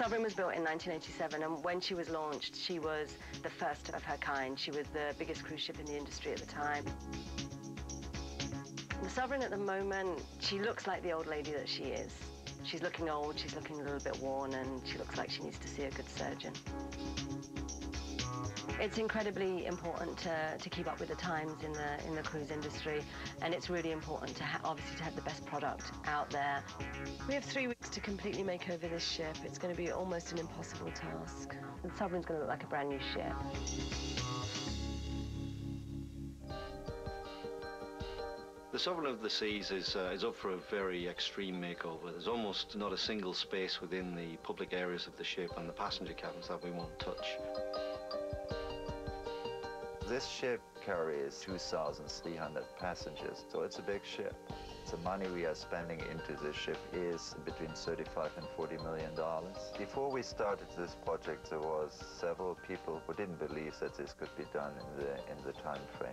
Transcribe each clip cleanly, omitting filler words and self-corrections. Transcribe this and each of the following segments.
Sovereign was built in 1987, and when she was launched, she was the first of her kind. She was the biggest cruise ship in the industry at the time. The Sovereign at the moment, she looks like the old lady that she is. She's looking old, she's looking a little bit worn, and she looks like she needs to see a good surgeon. It's incredibly important to keep up with the times in the cruise industry, and it's really important to obviously to have the best product out there. We have 3 weeks to completely make over this ship. It's going to be almost an impossible task. The Sovereign's going to look like a brand new ship. The Sovereign of the Seas is up for a very extreme makeover. There's almost not a single space within the public areas of the ship and the passenger cabins that we won't touch. This ship carries 2,300 passengers, so it's a big ship. The money we are spending into this ship is between $35 and $40 million. Before we started this project, there was several people who didn't believe that this could be done in the time frame.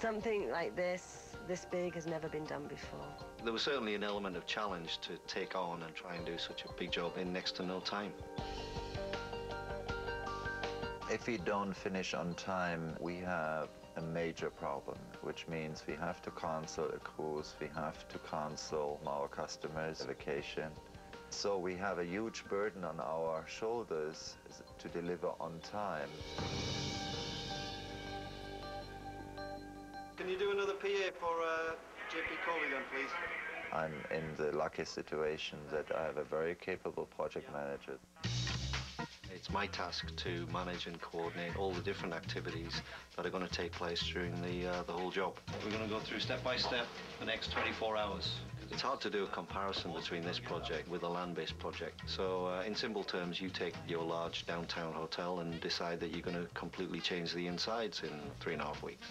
Something like this big, has never been done before. There was certainly an element of challenge to take on and try and do such a big job in next to no time. If we don't finish on time, we have a major problem, which means we have to cancel a cruise, we have to cancel our customers' vacation. So we have a huge burden on our shoulders to deliver on time. Can you do another PA for JP Coley then, please? I'm in the lucky situation that I have a very capable project manager. It's my task to manage and coordinate all the different activities that are going to take place during the whole job. We're going to go through step by step the next 24 hours. It's hard to do a comparison between this project with a land-based project. So in simple terms, you take your large downtown hotel and decide that you're going to completely change the insides in 3.5 weeks.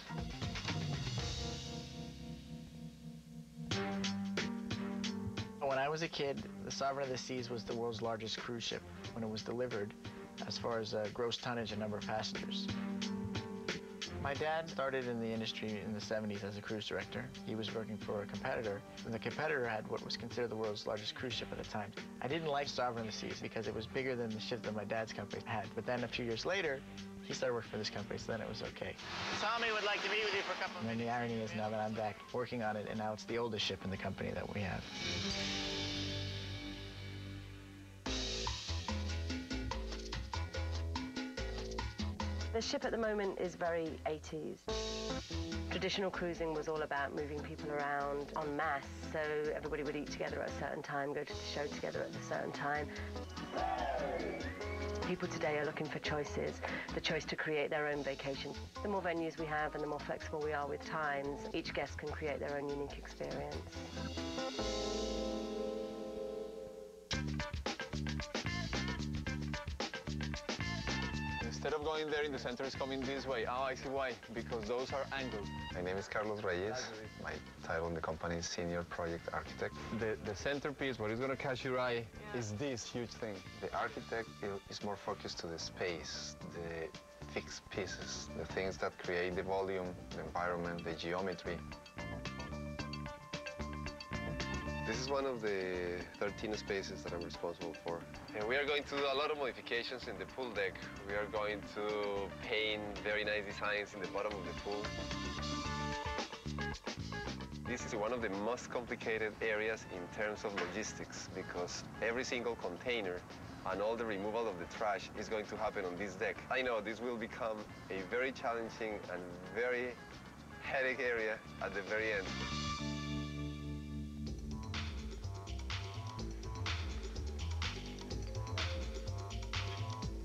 When I was a kid, the Sovereign of the Seas was the world's largest cruise ship when it was delivered, as far as gross tonnage and number of passengers. My dad started in the industry in the 70s as a cruise director. He was working for a competitor, and the competitor had what was considered the world's largest cruise ship at the time. I didn't like Sovereign of the Seas because it was bigger than the ship that my dad's company had. But then a few years later, he started working for this company, so then it was okay. Tommy would like to meet with you for a couple. And the irony is now that I'm back working on it, and now it's the oldest ship in the company that we have. The ship at the moment is very 80s. Traditional cruising was all about moving people around en masse, so everybody would eat together at a certain time, go to the show together at a certain time. People today are looking for choices, the choice to create their own vacation. The more venues we have and the more flexible we are with times, each guest can create their own unique experience. Instead of going there in the center, it's coming this way. Oh, I see why, because those are angles. My name is Carlos Reyes. My title in the company is Senior Project Architect. The centerpiece, what is going to catch your eye, is this huge thing. The architect is more focused to the space, the fixed pieces, the things that create the volume, the environment, the geometry. This is one of the 13 spaces that I'm responsible for. And we are going to do a lot of modifications in the pool deck. We are going to paint very nice designs in the bottom of the pool. This is one of the most complicated areas in terms of logistics because every single container and all the removal of the trash is going to happen on this deck. I know this will become a very challenging and very headache area at the very end.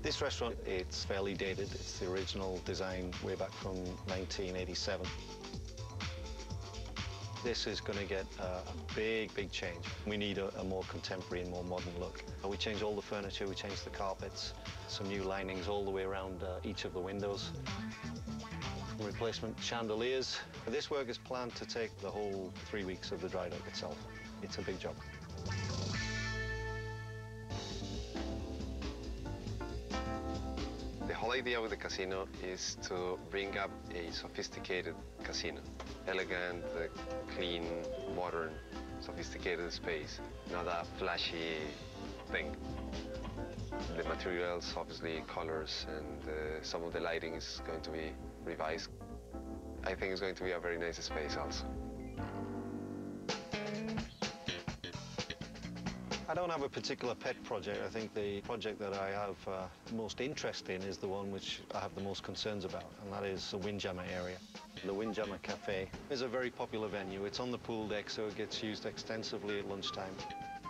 This restaurant, it's fairly dated. It's the original design way back from 1987. This is going to get a big, big change. We need a more contemporary and more modern look. We changed all the furniture, we changed the carpets, some new linings all the way around each of the windows. Replacement chandeliers. This work is planned to take the whole 3 weeks of the dry dock itself. It's a big job. The whole idea with the casino is to bring up a sophisticated casino. Elegant, clean, modern, sophisticated space, not a flashy thing. The materials, obviously colors, and some of the lighting is going to be revised. I think it's going to be a very nice space also. I don't have a particular pet project. I think the project that I have most interest in is the one which I have the most concerns about, and that is the Windjammer area. The Windjammer Cafe is a very popular venue. It's on the pool deck, so it gets used extensively at lunchtime.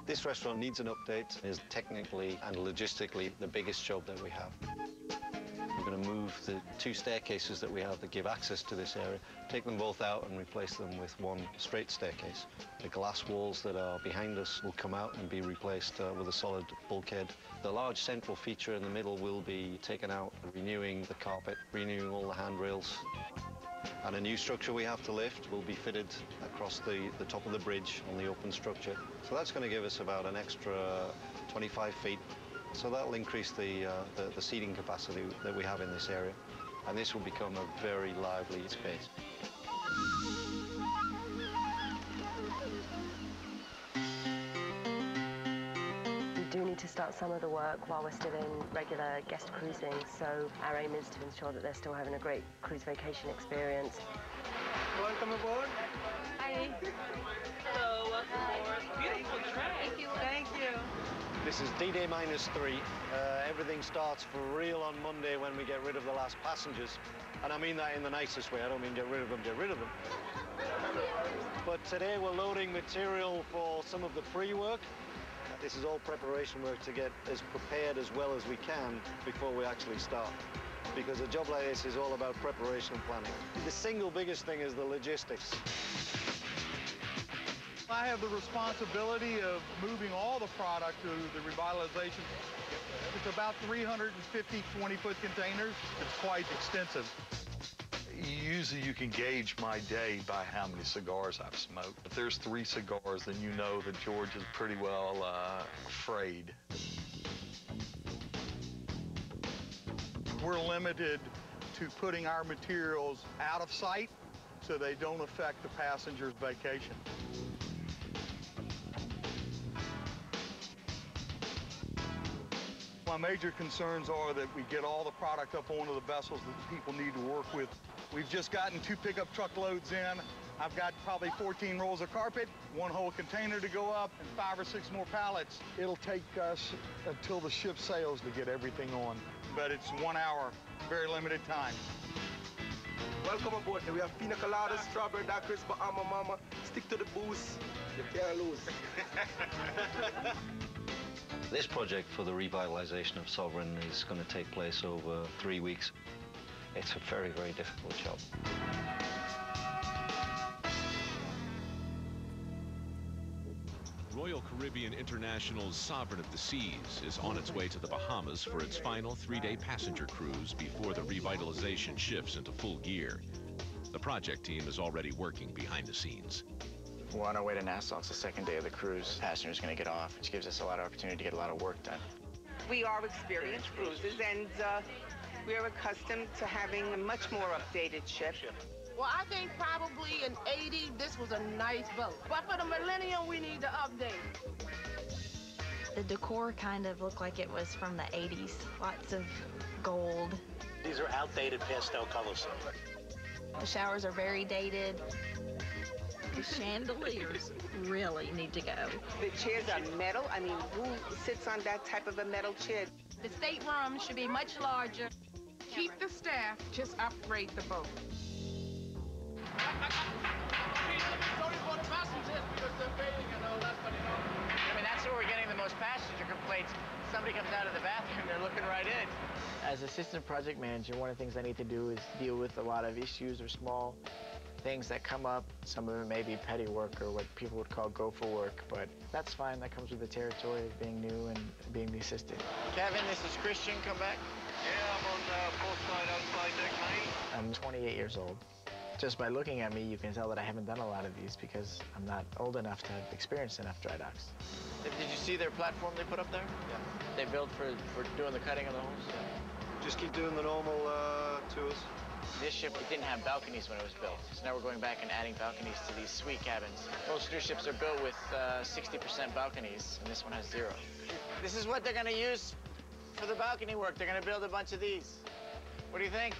This restaurant needs an update. It is technically and logistically the biggest job that we have. We're going to move the 2 staircases that we have that give access to this area, take them both out and replace them with one straight staircase. The glass walls that are behind us will come out and be replaced with a solid bulkhead. The large central feature in the middle will be taken out, renewing the carpet, renewing all the handrails. And a new structure we have to lift will be fitted across the top of the bridge on the open structure. So that's going to give us about an extra 25 feet. So that'll increase the seating capacity that we have in this area. And this will become a very lively space. We do need to start some of the work while we're still in regular guest cruising, so our aim is to ensure that they're still having a great cruise vacation experience. Welcome aboard. Hi. Hello, welcome aboard. Beautiful track. Thank you. Thank you. This is D-Day -3. Everything starts for real on Monday when we get rid of the last passengers. And I mean that in the nicest way. I don't mean get rid of them, get rid of them. But today we're loading material for some of the pre-work. This is all preparation work to get as prepared as well as we can before we actually start. Because a job like this is all about preparation and planning. The single biggest thing is the logistics. I have the responsibility of moving all the product to the revitalization. It's about 350 20-foot containers. It's quite extensive. Usually you can gauge my day by how many cigars I've smoked. If there's 3 cigars, then you know that George is pretty well frayed. We're limited to putting our materials out of sight so they don't affect the passenger's vacation. My major concerns are that we get all the product up onto the vessels that the people need to work with. We've just gotten 2 pickup truckloads in. I've got probably 14 rolls of carpet, 1 whole container to go up, and 5 or 6 more pallets. It'll take us until the ship sails to get everything on. But it's 1 hour, very limited time. Welcome aboard. We have pina colada, strawberry daiquiris, Bahama Mama. Stick to the booze. You can't lose. This project for the revitalization of Sovereign is going to take place over 3 weeks. It's a very, very difficult job. Royal Caribbean International's Sovereign of the Seas is on its way to the Bahamas for its final 3-day passenger cruise before the revitalization shifts into full gear. The project team is already working behind the scenes. We're on our way to Nassau. It's the 2nd day of the cruise. Passengers going to get off, which gives us a lot of opportunity to get a lot of work done. We are experienced cruisers, and we are accustomed to having a much more updated ship. Well, I think probably in '80, this was a nice boat. But for the millennium, we need to update. The decor kind of looked like it was from the 80s. Lots of gold. These are outdated pastel colors. The showers are very dated. The chandeliers really need to go. The chairs are metal. I mean, who sits on that type of a metal chair? The stateroom should be much larger. Keep the staff, just upgrade the boat. I mean, that's where we're getting the most passenger complaints. Somebody comes out of the bathroom, they're looking right in. As assistant project manager, one of the things I need to do is deal with a lot of issues or small things that come up. Some of it may be petty work or what people would call gopher work, but that's fine. That comes with the territory of being new and being the assistant. Kevin, this is Christian. Come back. Yeah, I'm on both side outside deck 9. I'm 28 years old. Just by looking at me, you can tell that I haven't done a lot of these because I'm not old enough to have experienced enough dry docks. Did you see their platform they put up there? Yeah. They built for doing the cutting of the holes? Yeah. Just keep doing the normal tours. This ship didn't have balconies when it was built, so now we're going back and adding balconies to these suite cabins. Most cruise ships are built with 60% balconies, and this one has 0. This is what they're going to use for the balcony work. They're going to build a bunch of these. What do you think?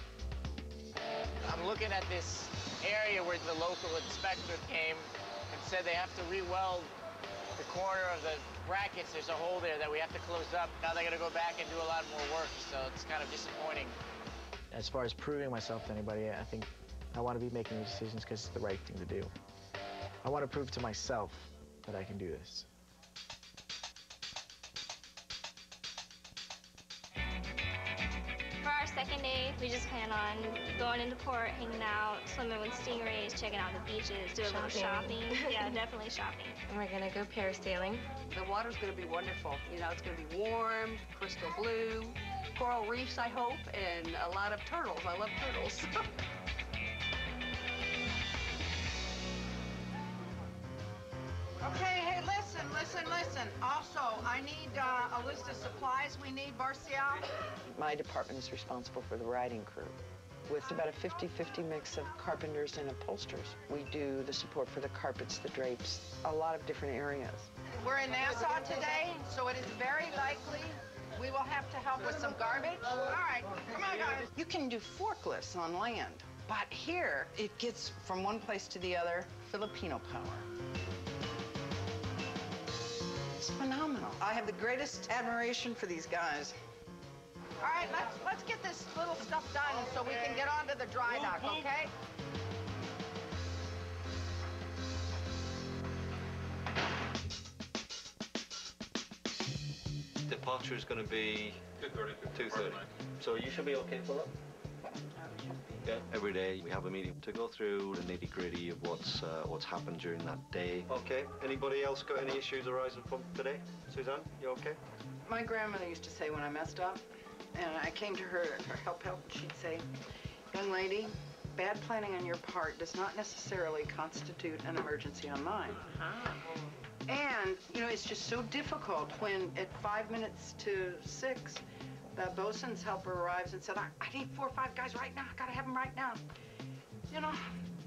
I'm looking at this area where the local inspector came and said they have to re-weld the corner of the brackets. There's a hole there that we have to close up. Now they're going to go back and do a lot more work, so it's kind of disappointing. As far as proving myself to anybody, I think I want to be making these decisions because it's the right thing to do. I want to prove to myself that I can do this. For our second day, we just plan on going into port, hanging out, swimming with stingrays, checking out the beaches, do a little shopping. Yeah, definitely shopping. And we're gonna go parasailing. The water's gonna be wonderful. You know, it's gonna be warm, crystal blue, coral reefs, I hope, and a lot of turtles. I love turtles. Okay, hey, listen. Also, I need a list of supplies we need, Barcial. My department is responsible for the riding crew. With about a 50-50 mix of carpenters and upholsterers. We do the support for the carpets, the drapes, a lot of different areas. We're in Nassau today, so it is very likely we will have to help with some garbage. All right, come on, guys. You can do forklifts on land, but here it gets from one place to the other, Filipino power. It's phenomenal. I have the greatest admiration for these guys. All right, let's get this little stuff done so we can get on to the dry dock, okay? Departure is going to be 2:30. So you should be okay for that? Yeah. Every day we have a meeting to go through the nitty-gritty of what's happened during that day. Okay. Anybody else got any issues arising from today? Suzanne, you okay? My grandmother used to say when I messed up, and I came to her for help, she'd say, young lady, bad planning on your part does not necessarily constitute an emergency on mine. And, you know, it's just so difficult when at 5 minutes to 6, the bosun's helper arrives and said, I need 4 or 5 guys right now. I gotta have them right now. You know,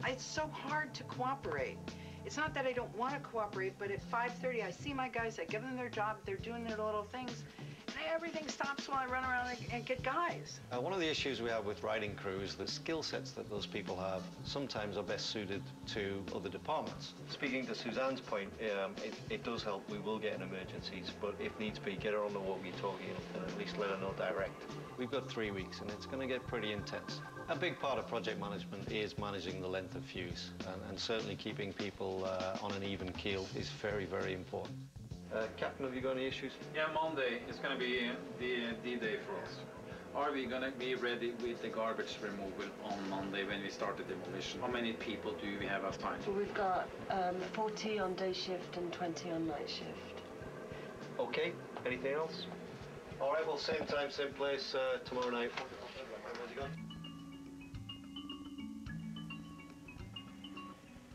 it's so hard to cooperate. It's not that I don't want to cooperate, but at 5:30, I see my guys, I give them their job, they're doing their little things, and everything stops while I run around and get guys. One of the issues we have with riding crew is the skill sets that those people have sometimes are best suited to other departments. Speaking to Suzanne's point, it does help. We will get in emergencies, but if needs be, get her on the walkie-talkie and at least let her know direct. We've got 3 weeks, and it's going to get pretty intense. A big part of project management is managing the length of fuse, and certainly keeping people on an even keel is very, very important. Captain, have you got any issues? Yeah, Monday is going to be the D-Day for us. Are we going to be ready with the garbage removal on Monday when we start the demolition? How many people do we have assigned? We've got 40 on day shift and 20 on night shift. Okay, anything else? All right, well, same time, same place tomorrow night. Where's he gone?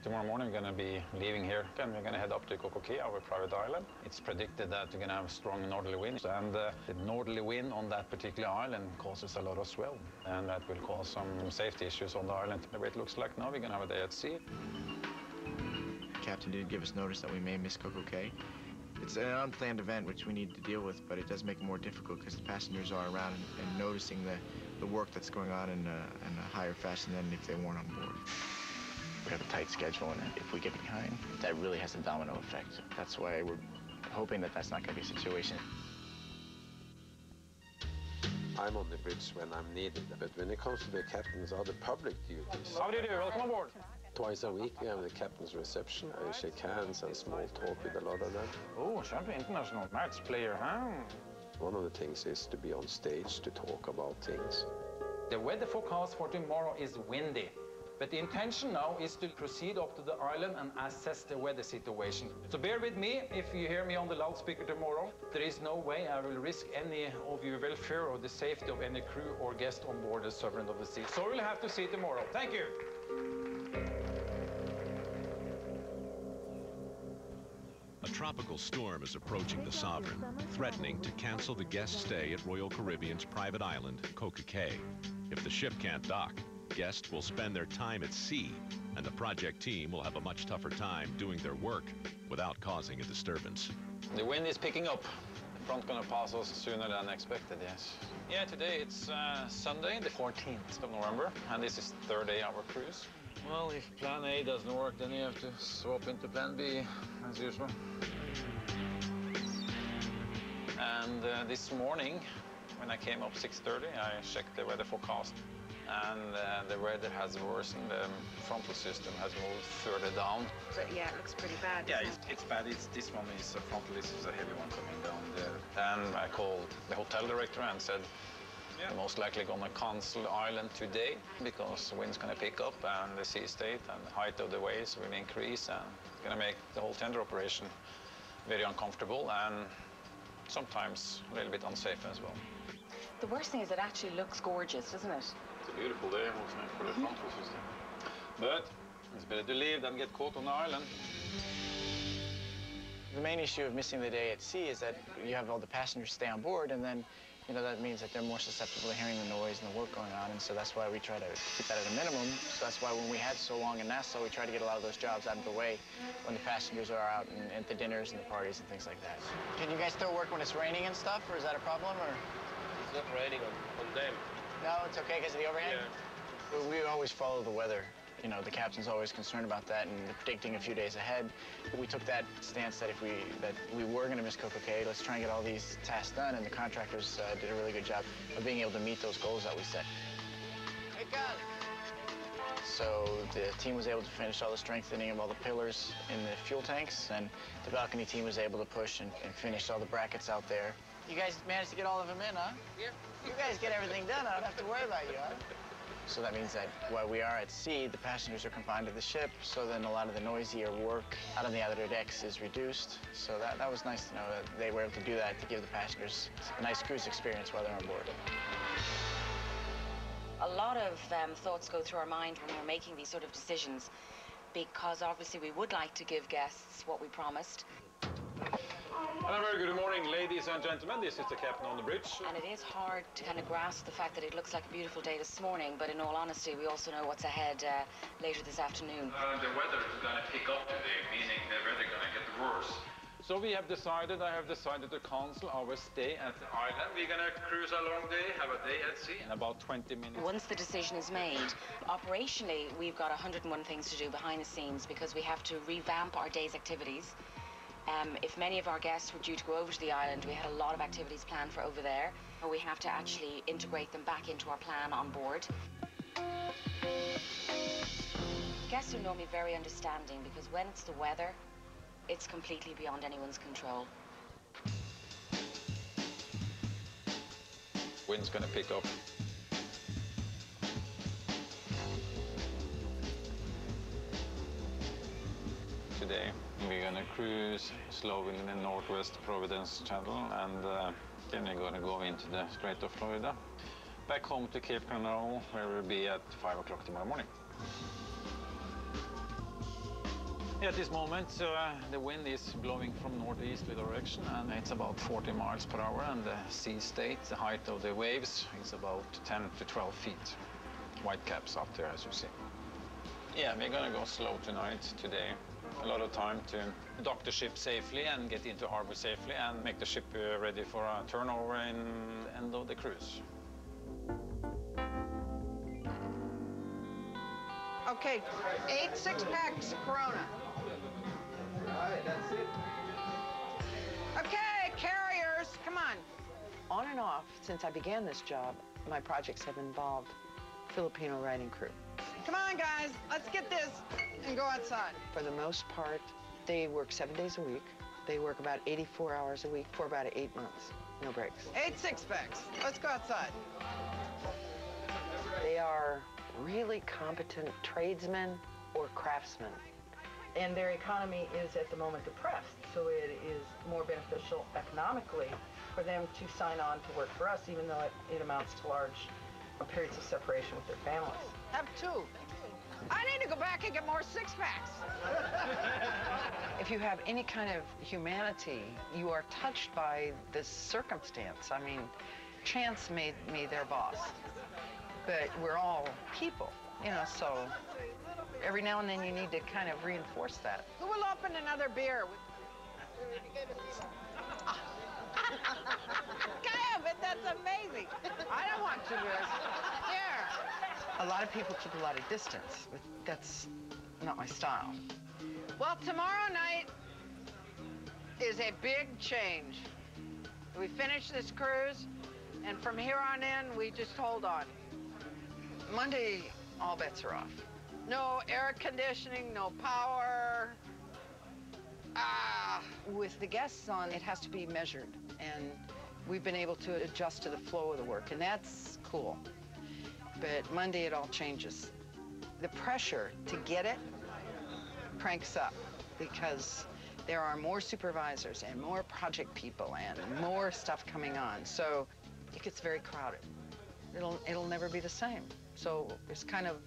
Tomorrow morning we're going to be leaving here and we're going to head up to Kokoki, our private island. It's predicted that we're going to have strong northerly winds, and the northerly wind on that particular island causes a lot of swell, and that will cause some safety issues on the island. The way it looks like now, we're going to have a day at sea. The captain did give us notice that we may miss Kokoki. It's an unplanned event which we need to deal with, but it does make it more difficult because the passengers are around and noticing the work that's going on in a higher fashion than if they weren't on board. We have a tight schedule, and if we get behind, that really has a domino effect. That's why we're hoping that that's not going to be a situation. I'm on the bridge when I'm needed, but when it comes to the captain's other public duties... How do you do? Welcome aboard. Twice a week we have the captain's reception. I shake hands and small talk with a lot of them. Oh, champion international match player, huh? One of the things is to be on stage to talk about things. The weather forecast for tomorrow is windy. But the intention now is to proceed up to the island and assess the weather situation. So bear with me if you hear me on the loudspeaker tomorrow. There is no way I will risk any of your welfare or the safety of any crew or guest on board the Sovereign of the Sea. So we'll have to see tomorrow. Thank you. A tropical storm is approaching the Sovereign, threatening to cancel the guest stay at Royal Caribbean's private island, Coca Cay. If the ship can't dock, guests will spend their time at sea, and the project team will have a much tougher time doing their work without causing a disturbance. The wind is picking up. The front gonna pass us sooner than expected, yes. Yeah, today it's Sunday, the 14th of November, and this is third day of our cruise. Well, if plan A doesn't work, then you have to swap into plan B, as usual. And this morning, when I came up 6:30, I checked the weather forecast, and the weather has worsened. The frontal system has moved further down. So, yeah, it looks pretty bad. Yeah, it's bad. This one is a frontal. This is a heavy one coming down there. And I called the hotel director and said, yeah, most likely gonna cancel the island today because the wind's gonna pick up and the sea state and the height of the waves will increase and gonna make the whole tender operation very uncomfortable and sometimes a little bit unsafe as well. The worst thing is it actually looks gorgeous, doesn't it? It's a beautiful day, wasn't it, for the frontal system. But it's better to leave than get caught on the island. The main issue of missing the day at sea is that you have all the passengers stay on board, and then, you know, that means that they're more susceptible to hearing the noise and the work going on, and so that's why we try to keep that at a minimum. So that's why when we had so long in Nassau, we try to get a lot of those jobs out of the way when the passengers are out and at the dinners and the parties and things like that. Can you guys still work when it's raining and stuff, or is that a problem, or? It's not raining on them. No, it's okay because of the overhang? Yeah. We always follow the weather. You know, the captain's always concerned about that and predicting a few days ahead. We took that stance that if we were going to miss Coca Cay, let's try and get all these tasks done, and the contractors did a really good job of being able to meet those goals that we set. Hey, God. So the team was able to finish all the strengthening of all the pillars in the fuel tanks, and the balcony team was able to push and finish all the brackets out there. You guys managed to get all of them in, huh? Yeah. You guys get everything done. I don't have to worry about you, huh? So that means that while we are at sea, the passengers are confined to the ship, so then a lot of the noisier work out on the outer decks is reduced. So that was nice to know that they were able to do that to give the passengers a nice cruise experience while they're on board. A lot of thoughts go through our mind when we're making these sort of decisions, because obviously we would like to give guests what we promised. And a very good morning, ladies and gentlemen. This is the captain on the bridge. And it is hard to kind of grasp the fact that it looks like a beautiful day this morning, but in all honesty, we also know what's ahead later this afternoon. The weather is going to pick up today, meaning the weather going to get worse. So I have decided to cancel our stay at the island. We're going to cruise a long day, have a day at sea in about 20 minutes. Once the decision is made, operationally, we've got 101 things to do behind the scenes because we have to revamp our day's activities. If many of our guests were due to go over to the island, we had a lot of activities planned for over there. We have to actually integrate them back into our plan on board. Guests are normally very understanding because when it's the weather, it's completely beyond anyone's control. Wind's going to pick up. Today we're going to cruise slowly in the northwest Providence Channel, and then we're going to go into the Strait of Florida, back home to Cape Canaveral, where we'll be at 5 o'clock tomorrow morning. At this moment, the wind is blowing from northeasterly direction, and it's about 40 miles per hour, and the sea state, the height of the waves, is about 10 to 12 feet. White caps up there, as you see. Yeah, we're going to go slow today. A lot of time to dock the ship safely and get into harbor safely and make the ship ready for a turnover in the end of the cruise. Okay, 8 six-packs of Corona. All right, that's it. Okay, carriers, come on. On and off, since I began this job, my projects have involved Filipino riding crew. Come on, guys, let's get this and go outside. For the most part, they work 7 days a week. They work about 84 hours a week for about 8 months. No breaks. 8 six-packs. Let's go outside. They are really competent tradesmen or craftsmen. And their economy is at the moment depressed, so it is more beneficial economically for them to sign on to work for us, even though it amounts to large periods of separation with their families. Have 2. I need to go back and get more six-packs. If you have any kind of humanity, you are touched by this circumstance. I mean, chance made me their boss, but we're all people, you know, so every now and then you need to kind of reinforce that. Who will open another beer? Kaya, but that's amazing. I don't want 2 beers. Here. A lot of people keep a lot of distance, but that's not my style. Well, tomorrow night is a big change. We finish this cruise, and from here on in, we just hold on. Monday, all bets are off. No air conditioning, no power. With the guests on, it has to be measured, and we've been able to adjust to the flow of the work, and that's cool. But Monday, it all changes. The pressure to get it cranks up because there are more supervisors and more project people and more stuff coming on, so it gets very crowded. It'll never be the same. So it's kind of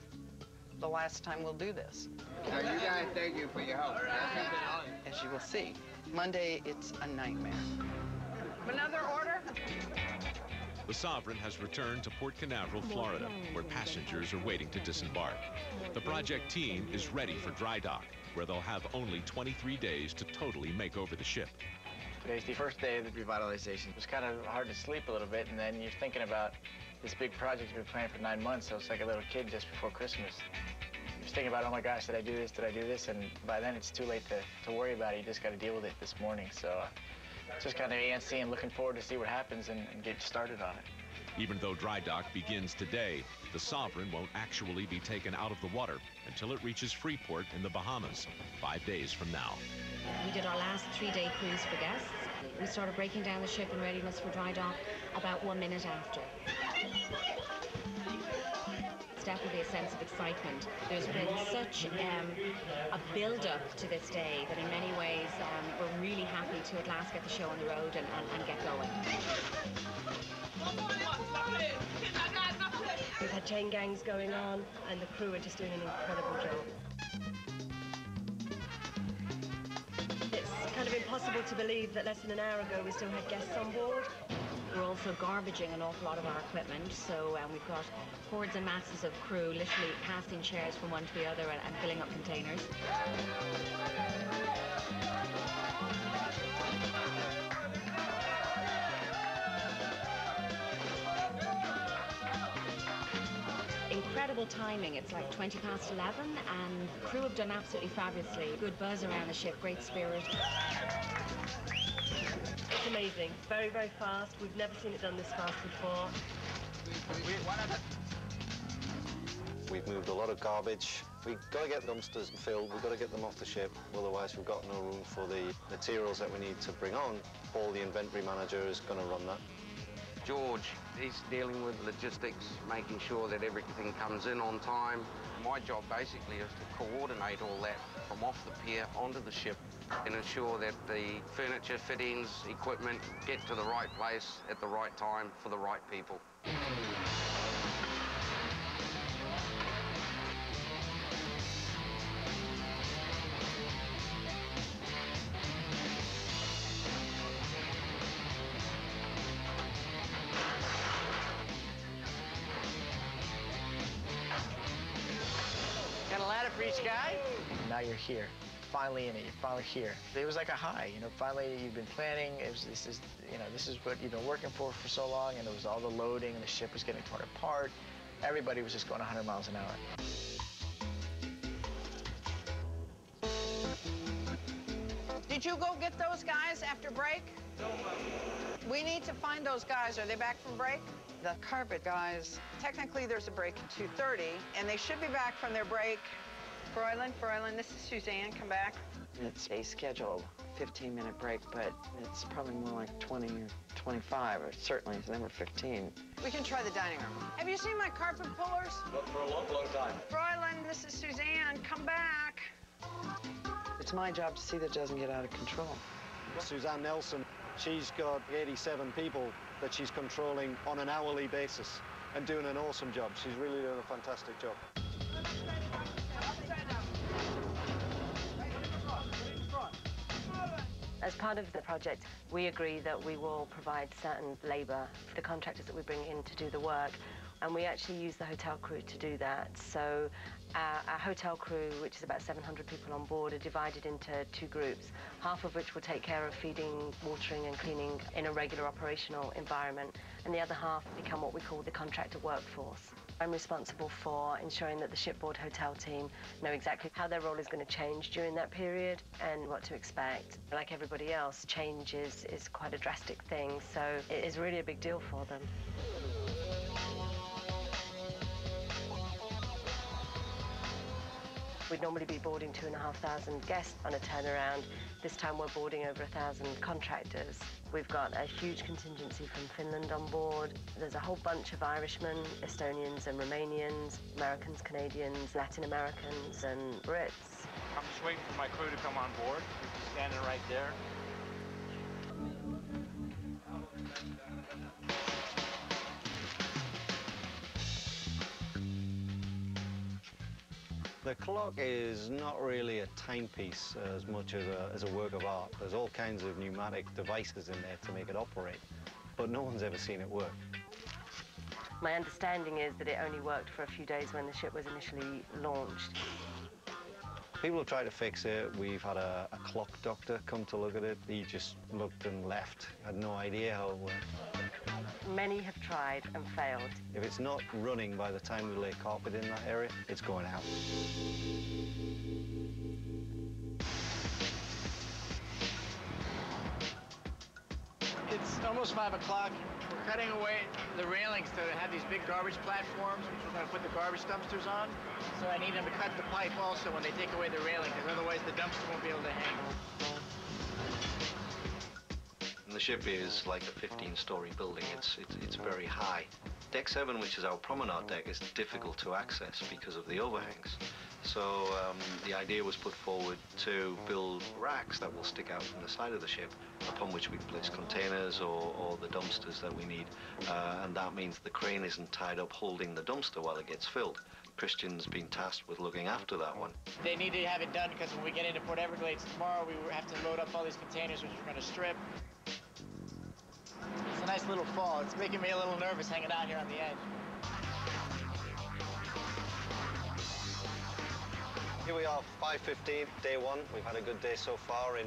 the last time we'll do this. So you guys, thank you for your help. As you will see, Monday, it's a nightmare. Another order? The Sovereign has returned to Port Canaveral, Florida, where passengers are waiting to disembark. The project team is ready for dry dock, where they'll have only 23 days to totally make over the ship. Today's the first day of the revitalization. It was kind of hard to sleep a little bit, and then you're thinking about this big project you've been planning for 9 months, so it's like a little kid just before Christmas. You're thinking about, oh my gosh, did I do this, did I do this? And by then it's too late to worry about it. You just got to deal with it this morning. So just kind of antsy and looking forward to see what happens and get started on it. Even though dry dock begins today, the Sovereign won't actually be taken out of the water until it reaches Freeport in the Bahamas 5 days from now. We did our last 3-day cruise for guests. We started breaking down the ship in readiness for dry dock about 1 minute after. It's definitely a sense of excitement. There's been such a build-up to this day that in many ways we're really happy to at last get the show on the road and get going. We've had chain gangs going on, and the crew are just doing an incredible job. It's kind of impossible to believe that less than an hour ago we still had guests on board. We're also garbaging an awful lot of our equipment, so we've got hordes and masses of crew literally passing chairs from one to the other and filling up containers. Incredible timing. It's like 11:20, and the crew have done absolutely fabulously. Good buzz around the ship, great spirit. It's amazing. Very, very fast. We've never seen it done this fast before. We've moved a lot of garbage. We've got to get dumpsters filled. We've got to get them off the ship. Otherwise, we've got no room for the materials that we need to bring on. Paul, the inventory manager, is going to run that. George, he's dealing with logistics, making sure that everything comes in on time. My job basically is to coordinate all that from off the pier onto the ship and ensure that the furniture, fittings, equipment get to the right place at the right time for the right people. Got a ladder for each guy? Now you're here. Finally in it. You're finally here. It was like a high, you know. Finally, you've been planning. This is what you've been working for so long, and it was all the loading, and the ship was getting torn apart. Everybody was just going 100 miles an hour. Did you go get those guys after break? We need to find those guys. Are they back from break? The carpet guys, Technically, there's a break at 2:30, and they should be back from their break. Froylan, this is Suzanne. Come back. it's a scheduled 15-minute break, but it's probably more like 20 or 25, or certainly it's number 15. We can try the dining room. Have you seen my carpet pullers? But for a long, long time. Froylan, this is Suzanne. Come back. It's my job to see that it doesn't get out of control. Suzanne Nelson, she's got 87 people that she's controlling on an hourly basis and doing an awesome job. She's really doing a fantastic job. As part of the project, we agree that we will provide certain labour for the contractors that we bring in to do the work, and we actually use the hotel crew to do that. So our hotel crew, which is about 700 people on board, are divided into 2 groups, half of which will take care of feeding, watering and cleaning in a regular operational environment, and the other half become what we call the contractor workforce. I'm responsible for ensuring that the shipboard hotel team know exactly how their role is going to change during that period and what to expect. Like everybody else, change is quite a drastic thing, so it is really a big deal for them. We'd normally be boarding 2,500 guests on a turnaround. This time we're boarding over 1,000 contractors. We've got a huge contingency from Finland on board. There's a whole bunch of Irishmen, Estonians and Romanians, Americans, Canadians, Latin Americans and Brits. I'm just waiting for my crew to come on board. They're just standing right there. The clock is not really a timepiece as much as a work of art. There's all kinds of pneumatic devices in there to make it operate, but no one's ever seen it work. My understanding is that it only worked for a few days when the ship was initially launched. People have tried to fix it. We've had a clock doctor come to look at it. He just looked and left. Had no idea how it worked. Many have tried and failed. If it's not running by the time we lay carpet in that area, it's going out. It's almost 5 o'clock. We're cutting away the railings to have these big garbage platforms, which we're going to put the garbage dumpsters on. So I need them to cut the pipe also when they take away the railing, because otherwise the dumpster won't be able to hang. And the ship is like a 15-story building. It's very high. Deck 7, which is our promenade deck, is difficult to access because of the overhangs. So the idea was put forward to build racks that will stick out from the side of the ship, upon which we place containers or the dumpsters that we need. And that means the crane isn't tied up holding the dumpster while it gets filled. Christian's been tasked with looking after that one. They need to have it done because when we get into Port Everglades tomorrow, we have to load up all these containers, which we're going to strip. It's a nice little fall. It's making me a little nervous hanging out here on the edge. Here we are, 5:15, day 1. We've had a good day so far in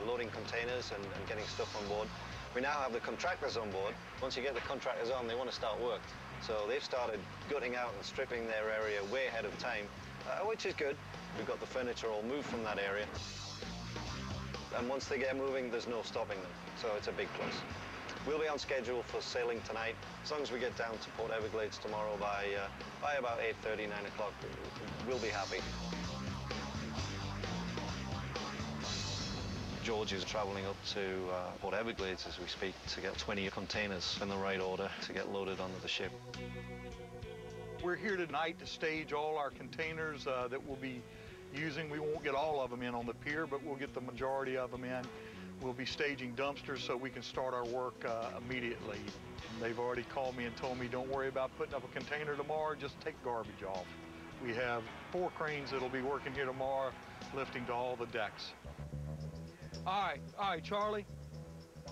loading containers and getting stuff on board. We now have the contractors on board. Once you get the contractors on, they want to start work. So they've started gutting out and stripping their area way ahead of time, which is good. We've got the furniture all moved from that area. And once they get moving, there's no stopping them. So it's a big plus. We'll be on schedule for sailing tonight. As long as we get down to Port Everglades tomorrow by about 8:30, 9 o'clock, we'll be happy. George is traveling up to Port Everglades as we speak to get 20 containers in the right order to get loaded onto the ship. We're here tonight to stage all our containers that we'll be using. We won't get all of them in on the pier, but we'll get the majority of them in. We'll be staging dumpsters so we can start our work immediately. They've already called me and told me, don't worry about putting up a container tomorrow, just take garbage off. We have 4 cranes that'll be working here tomorrow, lifting to all the decks. All right, Charlie.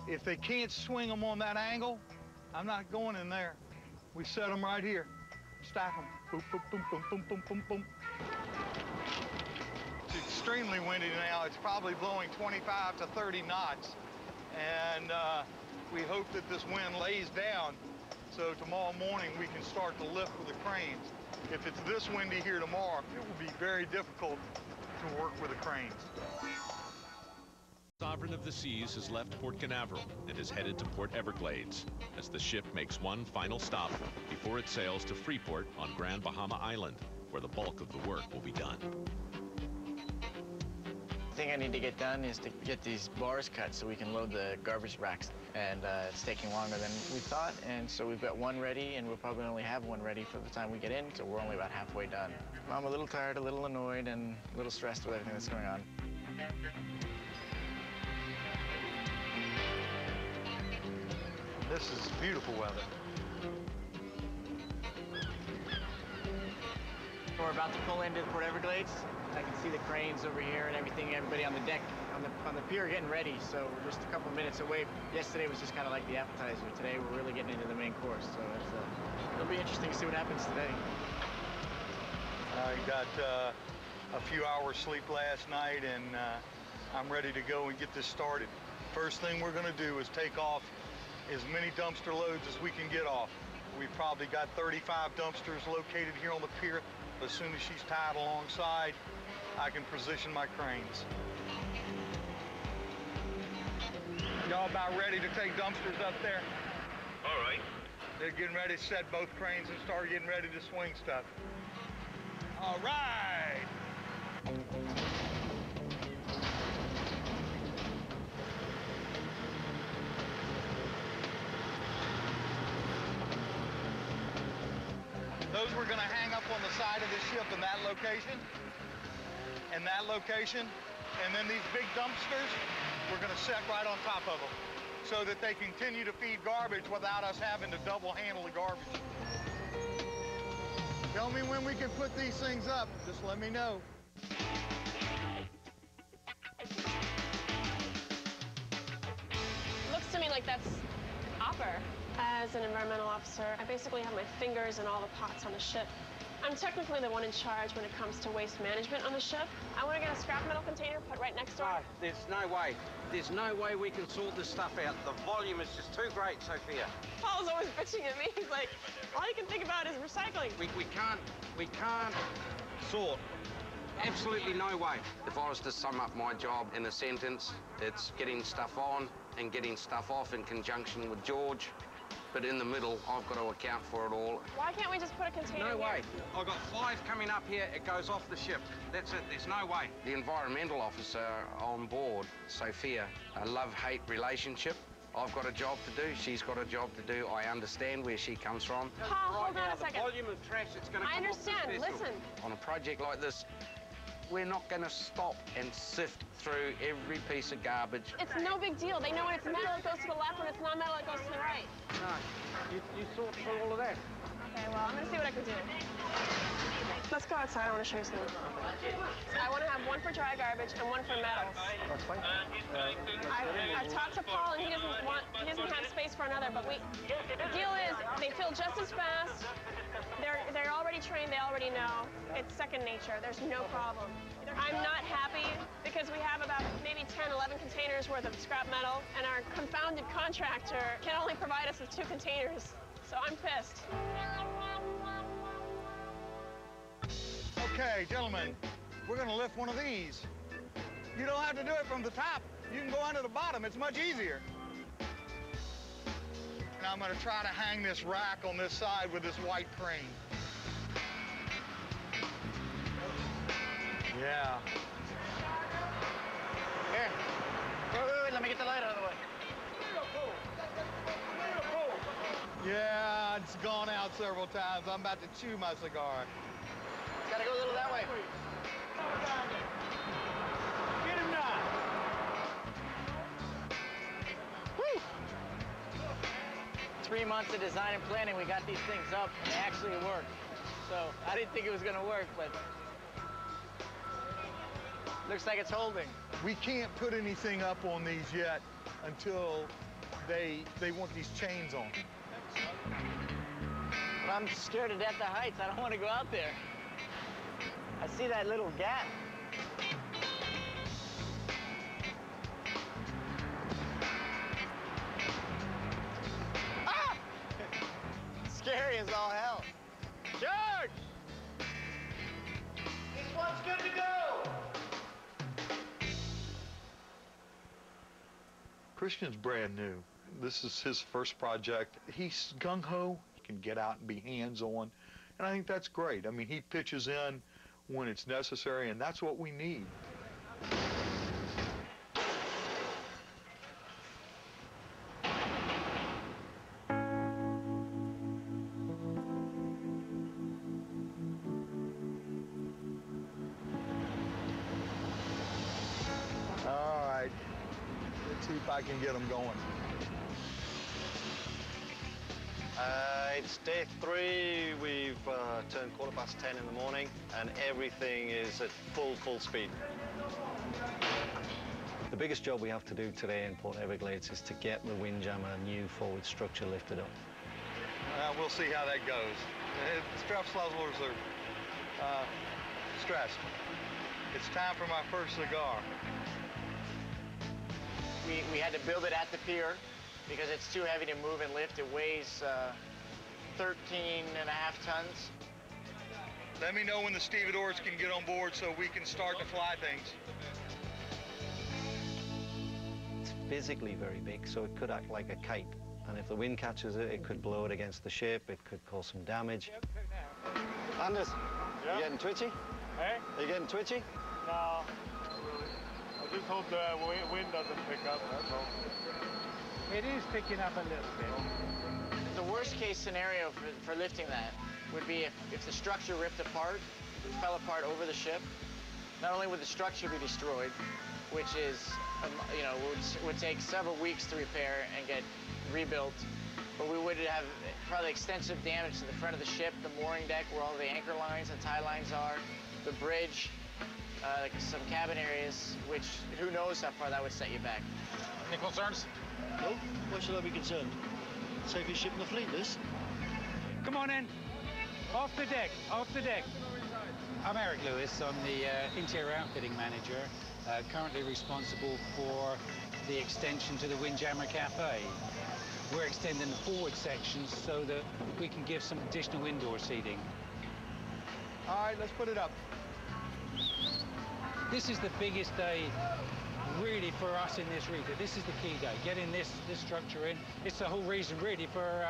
If they can't swing them on that angle, I'm not going in there. We set them right here. Stack them. Boom, boom, boom, boom, boom, boom, boom, boom. It's extremely windy now. It's probably blowing 25 to 30 knots. And we hope that this wind lays down so tomorrow morning we can start to lift with the cranes. If it's this windy here tomorrow, it will be very difficult to work with the cranes. Sovereign of the Seas has left Port Canaveral and is headed to Port Everglades as the ship makes one final stop before it sails to Freeport on Grand Bahama Island, where the bulk of the work will be done. The thing I need to get done is to get these bars cut so we can load the garbage racks. And it's taking longer than we thought, and so we've got one ready, and we'll probably only have one ready for the time we get in, so we're only about halfway done. I'm a little tired, a little annoyed, and a little stressed with everything that's going on. This is beautiful weather. We're about to pull into Port Everglades. I can see the cranes over here and everything, everybody on the deck on the pier getting ready, so we're just a couple minutes away. Yesterday was just kind of like the appetizer. Today we're really getting into the main course, so it'll be interesting to see what happens today. I got a few hours sleep last night, and I'm ready to go and get this started. First thing we're going to do is take off as many dumpster loads as we can get off. We've probably got 35 dumpsters located here on the pier. As soon as she's tied alongside, I can position my cranes. Y'all about ready to take dumpsters up there? All right. They're getting ready to set both cranes and start getting ready to swing stuff. All right. Those we're going to hang up on the side of the ship in that location, and that location, and then these big dumpsters, we're going to set right on top of them so that they continue to feed garbage without us having to double handle the garbage. Tell me when we can put these things up. Just let me know. Looks to me like that's Opper. As an environmental officer, I basically have my fingers in all the pots on the ship. I'm technically the one in charge when it comes to waste management on the ship. I want to get a scrap metal container put right next door. No, there's no way. There's no way we can sort this stuff out. The volume is just too great, Sophia. Paul's always bitching at me. He's like, all you can think about is recycling. We can't sort. Absolutely no way. If I was to sum up my job in a sentence, it's getting stuff on and getting stuff off in conjunction with George. But in the middle, I've got to account for it all. Why can't we just put a container No here? way. I've got 5 coming up here. It goes off the ship. That's it. There's no way. The environmental officer on board, Sophia, a love-hate relationship. I've got a job to do. She's got a job to do. I understand where she comes from. Paul, hold on a second. The volume of trash that's going to come I understand. off this vessel. Listen. On a project like this, we're not going to stop and sift through every piece of garbage. It's no big deal. They know when it's metal, it goes to the left. When it's not metal, it goes to the right. No, you sort through all of that. Okay, well, I'm going to see what I can do. Let's go outside. I want to show you something. I want to have one for dry garbage and one for metals. That's fine. I've talked to Paul, and he doesn't have space for another, but the deal is they fill just as fast. They're already trained. They already know. It's second nature. There's no problem. I'm not happy because we have about maybe 10, 11 containers worth of scrap metal, and our confounded contractor can only provide us with 2 containers. So I'm pissed. Okay, gentlemen, we're going to lift one of these. You don't have to do it from the top. You can go under the bottom. It's much easier. And I'm going to try to hang this rack on this side with this white crane. Yeah. Here. Wait, let me get the light out of the way. Yeah, it's gone out several times. I'm about to chew my cigar. Gotta go a little that way. Get him now. Woo! 3 months of design and planning, we got these things up, and they actually work. So I didn't think it was gonna work, but looks like it's holding. We can't put anything up on these yet until they want these chains on. But I'm scared to death of heights. I don't want to go out there. I see that little gap. Ah! Scary as all hell. George! This one's good to go! Christian's brand new. This is his first project. He's gung-ho. He can get out and be hands-on. And I think that's great. I mean, he pitches in when it's necessary, and that's what we need. All right. Let's see if I can get them going. It's day 3. We've turned 10:15 in the morning, and everything is at full speed. The biggest job we have to do today in Port Everglades is to get the Windjammer new forward structure lifted up. We'll see how that goes. Strap swazzlers are stressed. It's time for my first cigar. We had to build it at the pier because it's too heavy to move and lift. It weighs 13.5 tons. Let me know when the stevedores can get on board so we can start to fly things. It's physically very big, so it could act like a kite. And if the wind catches it, it could blow it against the ship. It could cause some damage. Anders, you getting twitchy? Hey? Are you getting twitchy? No, not really. I just hope the wind doesn't pick up, that's all. It is picking up a little bit. The worst case scenario for lifting that would be if the structure ripped apart, fell apart over the ship. Not only would the structure be destroyed, which is, you know, would take several weeks to repair and get rebuilt, but we would have probably extensive damage to the front of the ship, the mooring deck where all the anchor lines and tie lines are, the bridge, some cabin areas, which who knows how far that would set you back. Any concerns? No. Why should I be concerned? Safest ship in the fleet, this. Come on in. Off the deck, off the deck. I'm Eric Lewis. I'm the Interior Outfitting Manager, currently responsible for the extension to the Windjammer Cafe. We're extending the forward sections so that we can give some additional indoor seating. All right, let's put it up. This is the biggest day really for us in this region. This is the key day, getting this structure in. It's the whole reason really for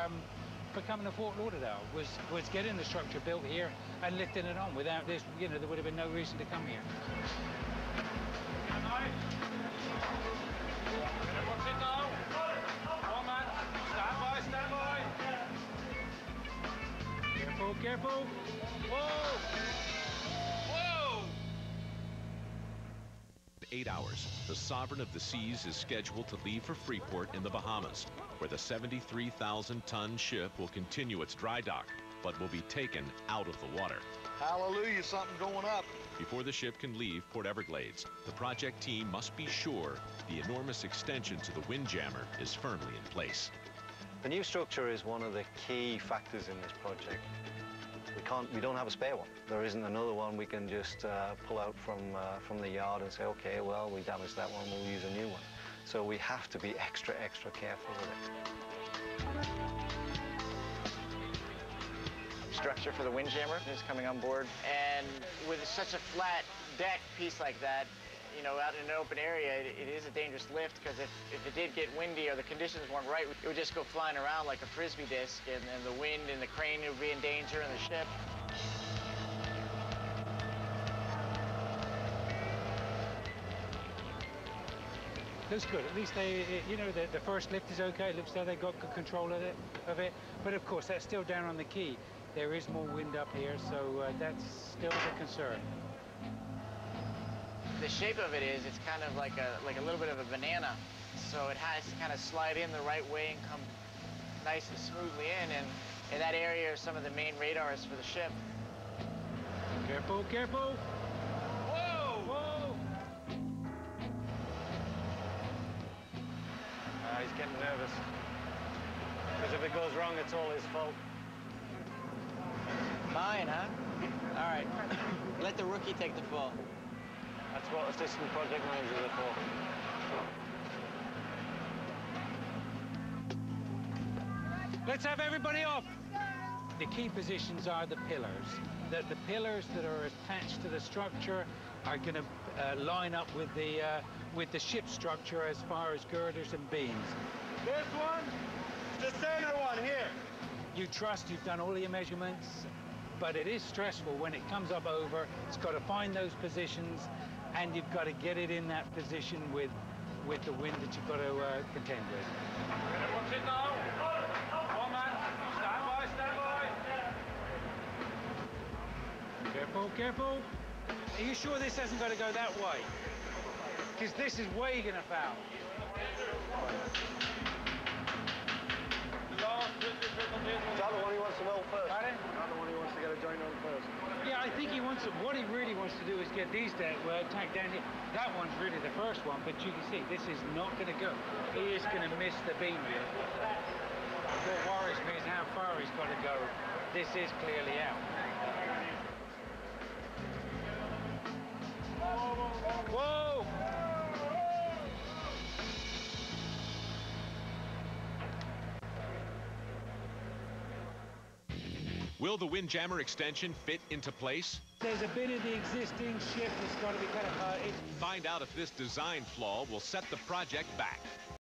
coming to Fort Lauderdale was getting the structure built here and lifting it on. Without this, you know, there would have been no reason to come here. Careful, careful. Whoa! Whoa! 8 hours, the Sovereign of the Seas is scheduled to leave for Freeport in the Bahamas, where the 73,000-ton ship will continue its dry dock, but will be taken out of the water. Hallelujah, something going up. Before the ship can leave Port Everglades, the project team must be sure the enormous extension to the Windjammer is firmly in place. The new structure is one of the key factors in this project. We don't have a spare one. There isn't another one we can just pull out from the yard and say, okay, well, we damaged that one, we'll use a new one. So we have to be extra careful with it. Structure for the Windjammer is coming on board, and with such a flat deck piece like that, you know, out in an open area, it is a dangerous lift because if it did get windy or the conditions weren't right, it would just go flying around like a Frisbee disc, and the wind and the crane would be in danger, and the ship. Looks good. At least they, you know, the first lift is okay. It looks like they got good control of it. But of course, that's still down on the quay. There is more wind up here, so that's still a concern. The shape of it is, it's kind of like a little bit of a banana. So it has to kind of slide in the right way and come nice and smoothly in. And in that area are some of the main radars for the ship. Careful, careful. Whoa! Whoa! He's getting nervous. Because if it goes wrong, it's all his fault. Mine, huh? All right. Let the rookie take the fall. That's what assistant project managers are for. Let's have everybody off. The key positions are the pillars. The pillars that are attached to the structure are going to line up with the ship structure as far as girders and beams. This one, the center one here. You trust you've done all your measurements, but it is stressful when it comes up over. It's got to find those positions, and you've got to get it in that position with the wind that you've got to contend with. Everyone sit now. One man, stand by, stand by. Careful, careful. Are you sure this hasn't got to go that way? Because this is way going to foul. Is that the one he wants to know first? Pardon? Is that the one he wants to get a going on first? Yeah, I think he wants to, what he really wants to do is get these tacked down here. That one's really the first one, but you can see this is not going to go. He is going to miss the beam here. What worries me is how far he's got to go. This is clearly out. Whoa! Will the Windjammer extension fit into place? There's a bit of the existing ship that's got to be kind of Find out if this design flaw will set the project back.